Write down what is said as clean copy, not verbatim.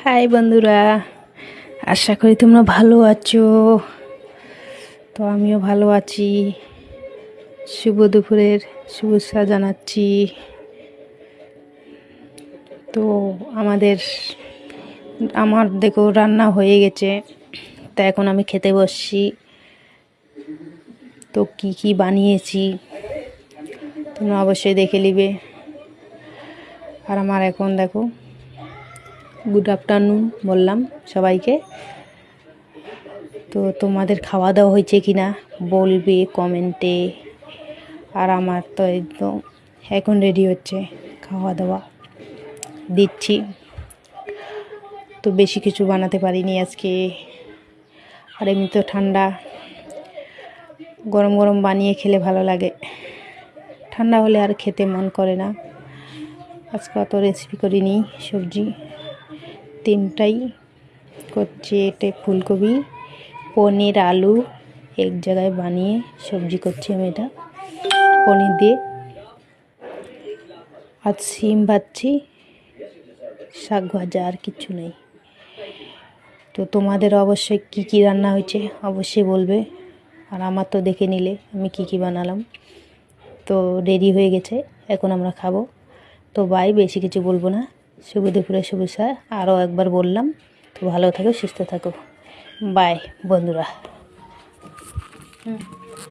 High বন্ধুরা, আশা করি তোমরা ভালো আছো। তো আমিও ভালো আছি। শুভ দুপুরের শুভেচ্ছা জানাচ্ছি। তো আমার দেখো রান্না হয়ে গেছে, তা এখন আমি খেতে বসছি। তো কি কি বানিয়েছি তোমরা অবশ্যই দেখে নিবে। আর আমার এখন দেখো গুড আফটারনুন বললাম সবাইকে। তো তোমাদের খাওয়া দাওয়া হয়েছে কি না বলবে কমেন্টে। আর আমার তো একদম এখন রেডি হচ্ছে, খাওয়া দাওয়া দিচ্ছি। তো বেশি কিছু বানাতে পারিনি আজকে। আর এমনি তো ঠান্ডা, গরম গরম বানিয়ে খেলে ভালো লাগে, ঠান্ডা হলে আর খেতে মন করে না। আজকে অত রেসিপি করিনি, সবজি তিনটাই করছি। এটা ফুলকপি, পনির, আলু এক জায়গায় বানিয়ে সবজি করছি আমি, এটা পনির দিয়ে। আর সিম ভাজছি, শাক ভাজা, আর কিচ্ছু নেই। তো তোমাদের অবশ্যই কি কি রান্না হয়েছে অবশ্যই বলবে। আর আমার তো দেখে নিলে আমি কি কি বানালাম। তো রেডি হয়ে গেছে, এখন আমরা খাবো। তো বাই, বেশি কিছু বলবো না। শুভ দুপুরের শুভেচ্ছা আরও একবার বললাম। তো ভালো থাকো, সুস্থ থাকো। বাই বন্ধুরা।